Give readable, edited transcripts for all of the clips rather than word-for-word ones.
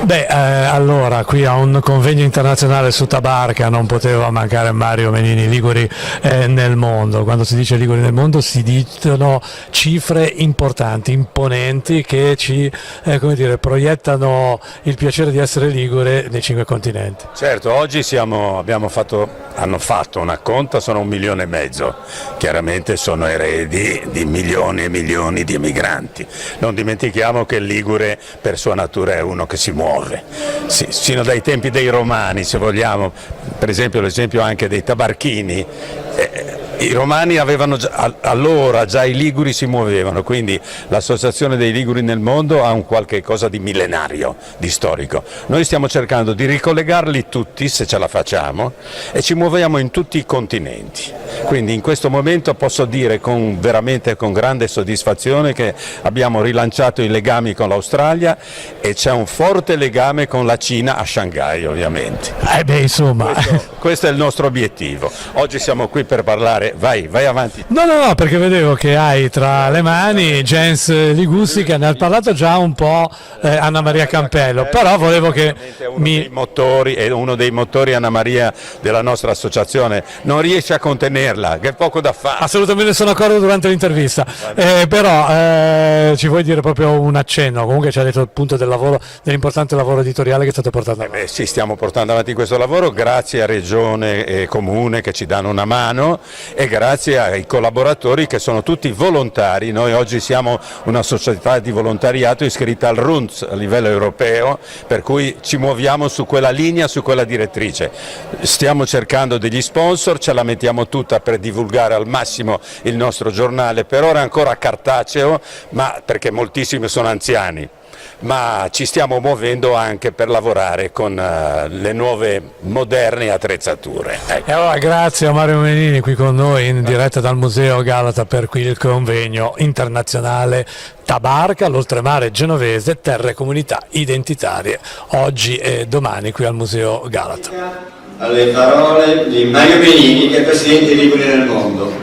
Allora, qui a un convegno internazionale su Tabarca non poteva mancare Mario Menini. Liguri nel mondo. Quando si dice Liguri nel mondo si dicono cifre importanti, imponenti, che ci proiettano il piacere di essere ligure nei 5 continenti. Certo, oggi hanno fatto una conta, sono 1,5 milioni. Chiaramente sono eredi di milioni e milioni di emigranti. Non dimentichiamo che il ligure per sua natura è uno che si muove, sì, sino dai tempi dei Romani, se vogliamo, per esempio l'esempio anche dei tabarchini. I Romani avevano allora già i Liguri si muovevano, quindi l'associazione dei Liguri nel mondo ha un qualche cosa di millenario, di storico. Noi stiamo cercando di ricollegarli tutti, se ce la facciamo, e ci muoviamo in tutti i continenti. Quindi in questo momento posso dire veramente con grande soddisfazione che abbiamo rilanciato i legami con l'Australia e c'è un forte legame con la Cina a Shanghai, ovviamente. Insomma. Questo è il nostro obiettivo. Oggi siamo qui per parlare. Vai avanti. No, perché vedevo che hai tra le mani Jens Ligussi, che ne ha parlato già un po' Anna Maria Campello, però volevo che è uno dei motori Anna Maria della nostra associazione, non riesce a contenerla, che è poco da fare. Assolutamente sono d'accordo durante l'intervista, però ci vuoi dire proprio un accenno? Comunque ci ha detto appunto dell'importante lavoro editoriale che state portando avanti. Sì, stiamo portando avanti questo lavoro grazie a Regione e Comune che ci danno una mano e grazie ai collaboratori che sono tutti volontari. Noi oggi siamo una società di volontariato iscritta al RUNZ a livello europeo, per cui ci muoviamo su quella linea, su quella direttrice. Stiamo cercando degli sponsor, ce la mettiamo tutta per divulgare al massimo il nostro giornale, per ora ancora cartaceo, ma perché moltissimi sono anziani. Ma ci stiamo muovendo anche per lavorare con le nuove moderne attrezzature. E allora grazie a Mario Menini qui con noi in diretta dal Museo Galata per qui il convegno internazionale Tabarca, l'oltremare genovese, terre e comunità identitarie, oggi e domani qui al Museo Galata. Alle parole di Mario Menini, che è presidente di Liguri nel mondo.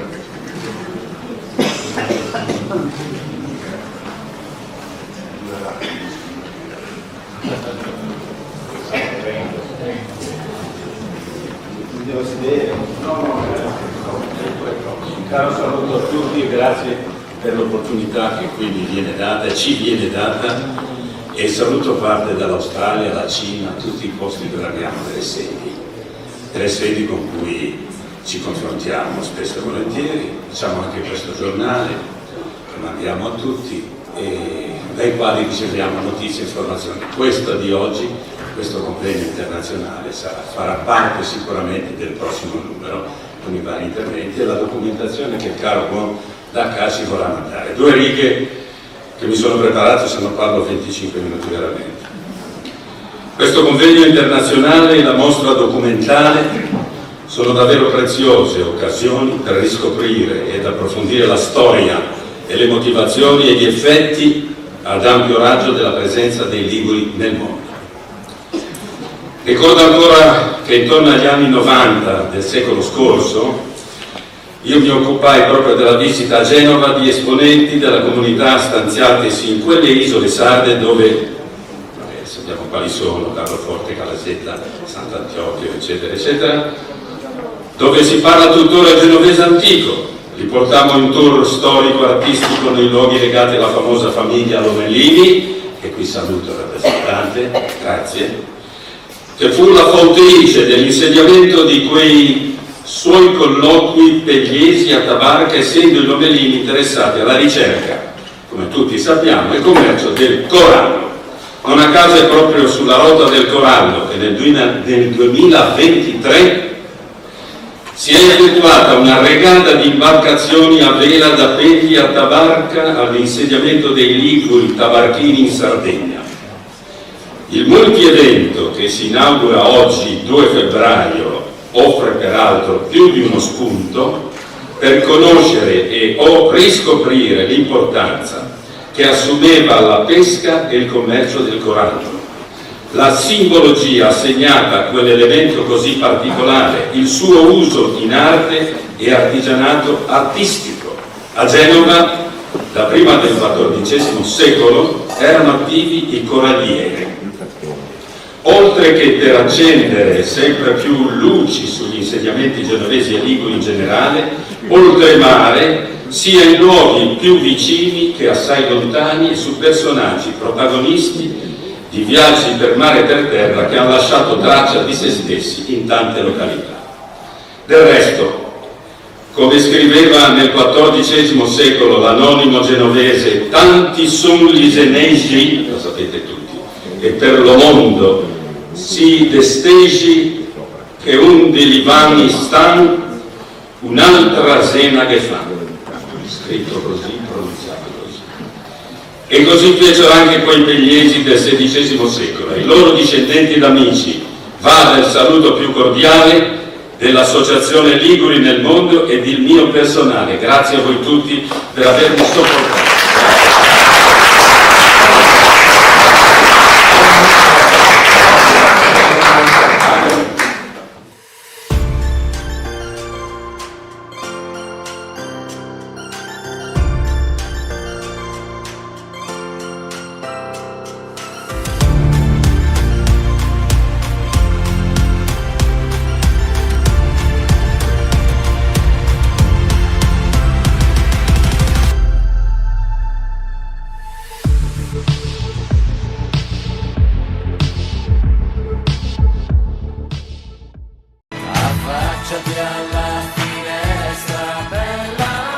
Caro saluto a tutti e grazie per l'opportunità che qui mi viene data, ci viene data, e il saluto parte dall'Australia, la Cina, tutti i posti dove abbiamo delle sedi con cui ci confrontiamo spesso e volentieri. Facciamo anche questo giornale che mandiamo a tutti e dai quali riceviamo notizie e informazioni. Questo di oggi, questo convegno internazionale farà parte sicuramente del prossimo numero con i vari interventi e la documentazione che il caro buon Dakar ci vorrà mandare. 2 righe che mi sono preparato, se non parlo 25 minuti veramente. Questo convegno internazionale e la mostra documentale sono davvero preziose occasioni per riscoprire ed approfondire la storia e le motivazioni e gli effetti ad ampio raggio della presenza dei Liguri nel mondo. Ricordo ancora che intorno agli anni 90 del secolo scorso io mi occupai proprio della visita a Genova di esponenti della comunità stanziatisi in quelle isole sarde dove, sappiamo quali sono, Carloforte, Calasetta, Sant'Antiochio, eccetera, eccetera, dove si parla tuttora genovese antico. Li portammo in tour storico-artistico nei luoghi legati alla famosa famiglia Lomellini, che qui saluto il rappresentante, grazie, che fu la fautrice dell'insediamento di quei suoi colloqui pugliesi a Tabarca, essendo i Lomellini interessati alla ricerca, come tutti sappiamo, e commercio del corallo. Non a caso è proprio sulla rotta del corallo che nel 2023 si è effettuata una regata di imbarcazioni a vela da Pegli a Tabarca all'insediamento dei Liguri tabarchini in Sardegna. Il multi-evento che si inaugura oggi, 2 febbraio, offre peraltro più di uno spunto per conoscere e o riscoprire l'importanza che assumeva la pesca e il commercio del corallo, la simbologia assegnata a quell'elemento così particolare, il suo uso in arte e artigianato artistico. A Genova, da prima del XIV secolo, erano attivi i corallieri, oltre che per accendere sempre più luci sugli insediamenti genovesi e liguri in generale, oltremare, sia in luoghi più vicini che assai lontani e su personaggi protagonisti di viaggi per mare e per terra che hanno lasciato traccia di se stessi in tante località. Del resto, come scriveva nel XIV secolo l'anonimo genovese «Tanti son gli senegi», lo sapete tutti, e per lo mondo si destegi che un di livani stan, un'altra sena che fa. Scritto così, pronunciato così. E così fecero anche quei pugliesi del XVI secolo. Ai loro discendenti ed amici vada il saluto più cordiale dell'Associazione Liguri nel mondo ed il mio personale. Grazie a voi tutti per avermi sopportato.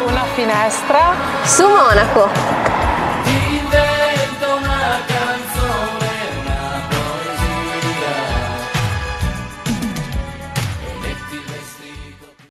Una finestra Su Monaco.